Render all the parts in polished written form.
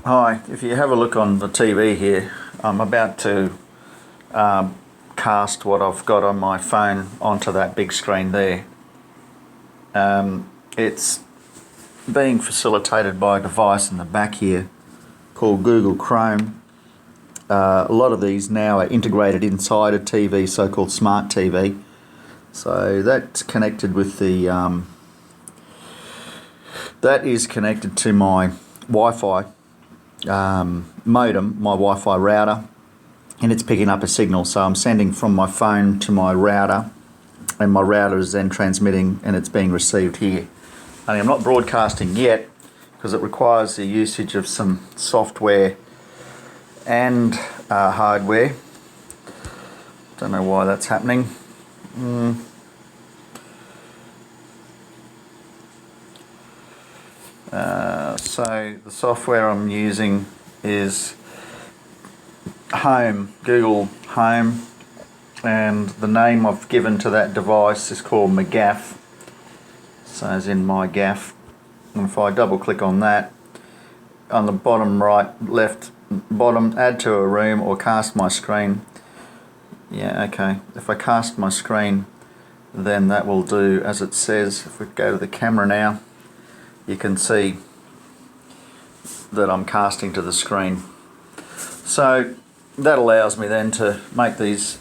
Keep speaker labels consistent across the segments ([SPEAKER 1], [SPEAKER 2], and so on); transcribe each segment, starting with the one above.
[SPEAKER 1] Hi, if you have a look on the TV here, I'm about to cast what I've got on my phone onto that big screen there. It's being facilitated by a device in the back here called Google Chrome. A lot of these now are integrated inside a TV, so-called smart TV. So that's connected with the that is connected to my Wi-Fi modem, my Wi-Fi router, and it's picking up a signal. So I'm sending from my phone to my router, and my router is then transmitting, and it's being received here. Only I'm not broadcasting yet because it requires the usage of some software and hardware. Don't know why that's happening. So the software I'm using is Home, Google Home, and the name I've given to that device is called MyGAF, so as in my gaff. And if I double click on that, on the bottom right, left, bottom, add to a room or cast my screen. Yeah, okay, if I cast my screen, then that will do as it says. If we go to the camera now, you can see that I'm casting to the screen. So that allows me then to make these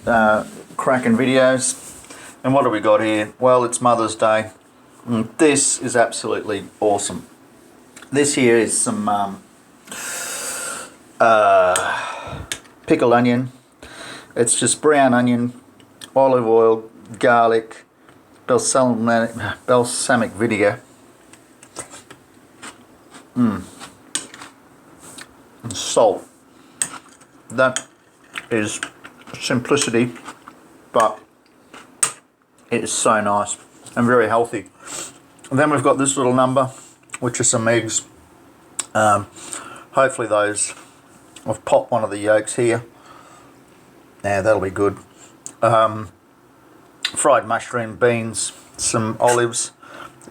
[SPEAKER 1] cracking videos. And what have we got here? Well, it's Mother's Day. This is absolutely awesome. This here is some pickled onion. It's just brown onion, olive oil, garlic, balsamic vinegar, and salt. That is simplicity, but it is so nice and very healthy. And then we've got this little number, which are some eggs. Hopefully those, I've popped one of the yolks here. Yeah, that'll be good. Fried mushroom, beans, some olives,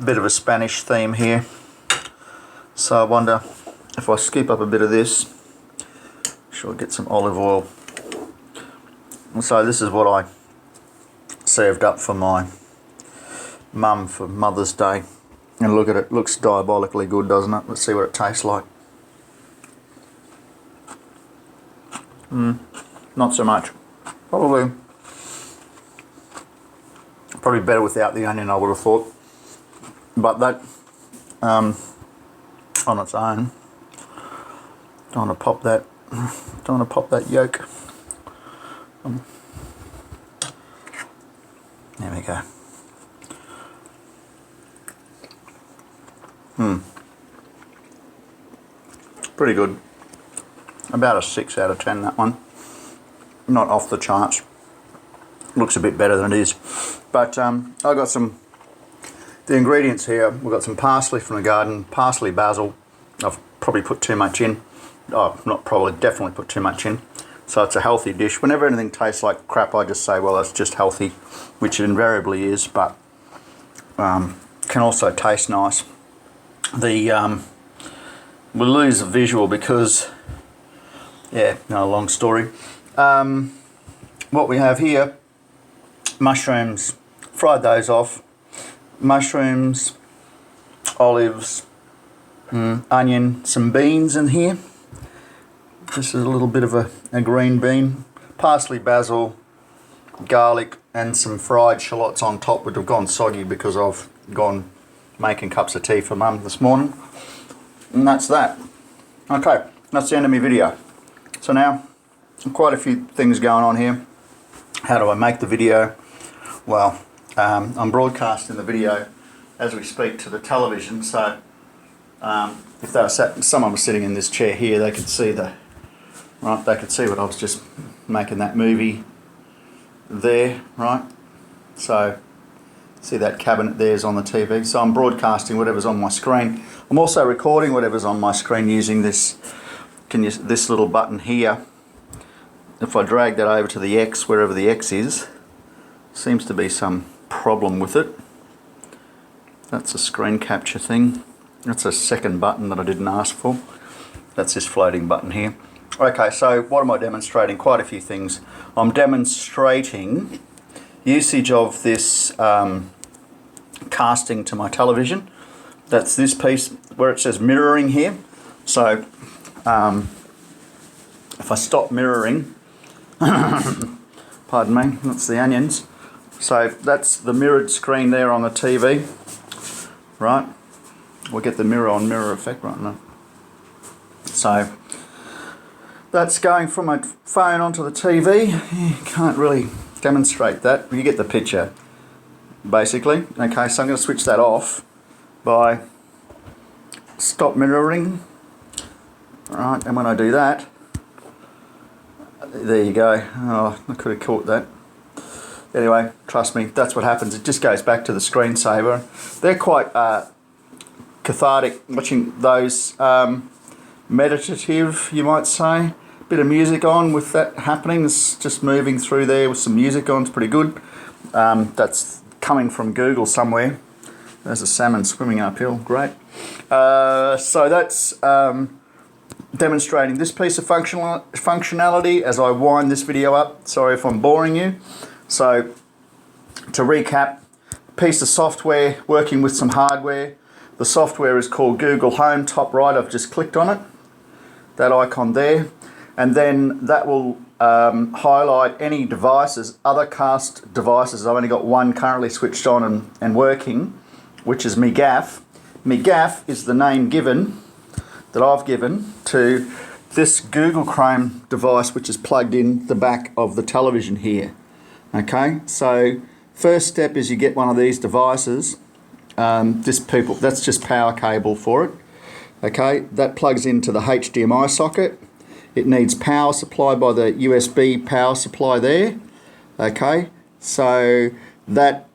[SPEAKER 1] a bit of a Spanish theme here. So I wonder if I scoop up a bit of this, sure get some olive oil. And so this is what I served up for my mum for Mother's Day. And look at it, looks diabolically good, doesn't it? Let's see what it tastes like. Not so much. Probably better without the onion, I would have thought. But that on its own, don't want to pop that yolk. There we go. Pretty good. About a 6 out of 10, that one. Not off the charts. Looks a bit better than it is. But I got the ingredients here. We've got some parsley from the garden, parsley, basil. I've probably put too much in. Oh, not probably, definitely put too much in. So it's a healthy dish. Whenever anything tastes like crap, I just say, well, it's just healthy, which it invariably is, but can also taste nice. We'll lose the visual because, yeah, no, long story. What we have here, mushrooms, fried those off. Mushrooms, olives, onion, some beans in here. This is a little bit of a green bean. Parsley, basil, garlic, and some fried shallots on top, which have gone soggy because I've gone making cups of tea for Mum this morning. And that's that. Okay, that's the end of my video. So now, quite a few things going on here. How do I make the video? Well, I'm broadcasting the video as we speak to the television, so if they were someone was sitting in this chair here, they could see they could see what I was just making that movie there, right? So see that cabinet there's on the TV. So I'm broadcasting whatever's on my screen. I'm also recording whatever's on my screen using this little button here. If I drag that over to the X, wherever the X is, seems to be some problem with it. That's a screen capture thing. That's a second button that I didn't ask for. That's this floating button here. Okay, so what am I demonstrating? Quite a few things. I'm demonstrating usage of this casting to my television. That's this piece where it says mirroring here. So if I stop mirroring, pardon me, that's the onions. So that's the mirrored screen there on the TV, right? We'll get the mirror on mirror effect right now. So that's going from my phone onto the TV. You can't really demonstrate that. You get the picture, basically. Okay, so I'm going to switch that off by stop mirroring. Right, and when I do that, there you go. Oh, I could have caught that. Anyway, trust me, that's what happens. It just goes back to the screensaver. They're quite cathartic watching those, meditative, you might say. Bit of music on with that happening. It's just moving through there with some music on. It's pretty good. That's coming from Google somewhere. There's a salmon swimming uphill. Great. So that's demonstrating this piece of functionality as I wind this video up. Sorry if I'm boring you. So to recap, piece of software working with some hardware. The software is called Google Home. Top right, I've just clicked on it. That icon there. And then that will highlight any devices, other cast devices. I've only got one currently switched on and working, which is MeGAF. MeGAF is the name given, that I've given to this Google Chrome device, which is plugged in the back of the television here. Okay, so first step is you get one of these devices. That's just power cable for it. Okay, that plugs into the HDMI socket. It needs power supply by the USB power supply there. Okay, so that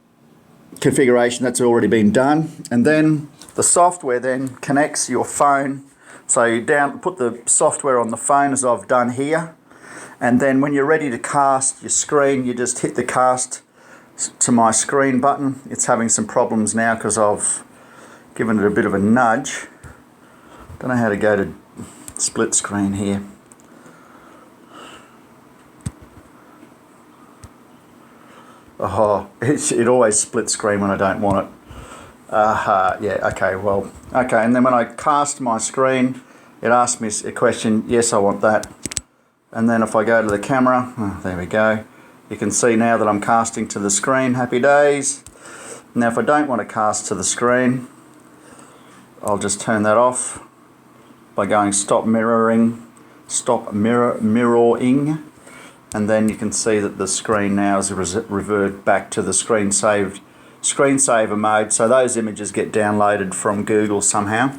[SPEAKER 1] configuration, that's already been done. And then the software then connects your phone. So you put the software on the phone as I've done here. And then when you're ready to cast your screen, you just hit the cast to my screen button. It's having some problems now because I've given it a bit of a nudge. Don't know how to go to split screen here. Oh, it always split screen when I don't want it. Yeah, okay, well, okay. And then when I cast my screen, it asks me a question. Yes, I want that. And then if I go to the camera, oh, there we go. You can see now that I'm casting to the screen. Happy days. Now if I don't want to cast to the screen, I'll just turn that off by going stop mirroring, mirroring, and then you can see that the screen now is revert back to the screensaver mode. So those images get downloaded from Google somehow.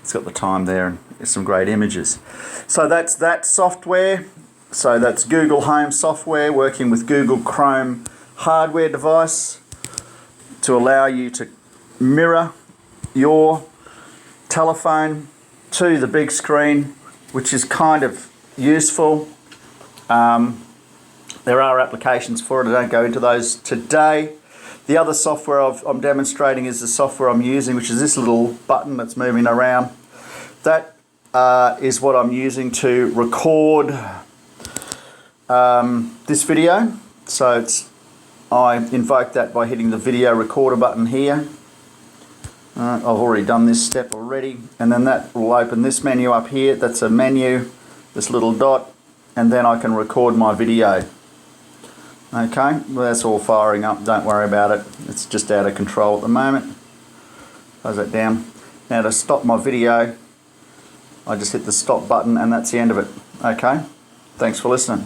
[SPEAKER 1] It's got the time there and it's some great images. So that's that software. So that's Google Home software working with Google Chrome hardware device to allow you to mirror your telephone to the big screen, which is kind of useful. There are applications for it. I don't go into those today. The other software I'm demonstrating is the software I'm using, which is this little button that's moving around. That is what I'm using to record this video. So I invoke that by hitting the video recorder button here. I've already done this step already, and then that will open this menu up here. That's a menu, this little dot, and then I can record my video. Okay, well that's all firing up, don't worry about it. It's just out of control at the moment. Close that down. Now to stop my video, I just hit the stop button and that's the end of it. Okay, thanks for listening.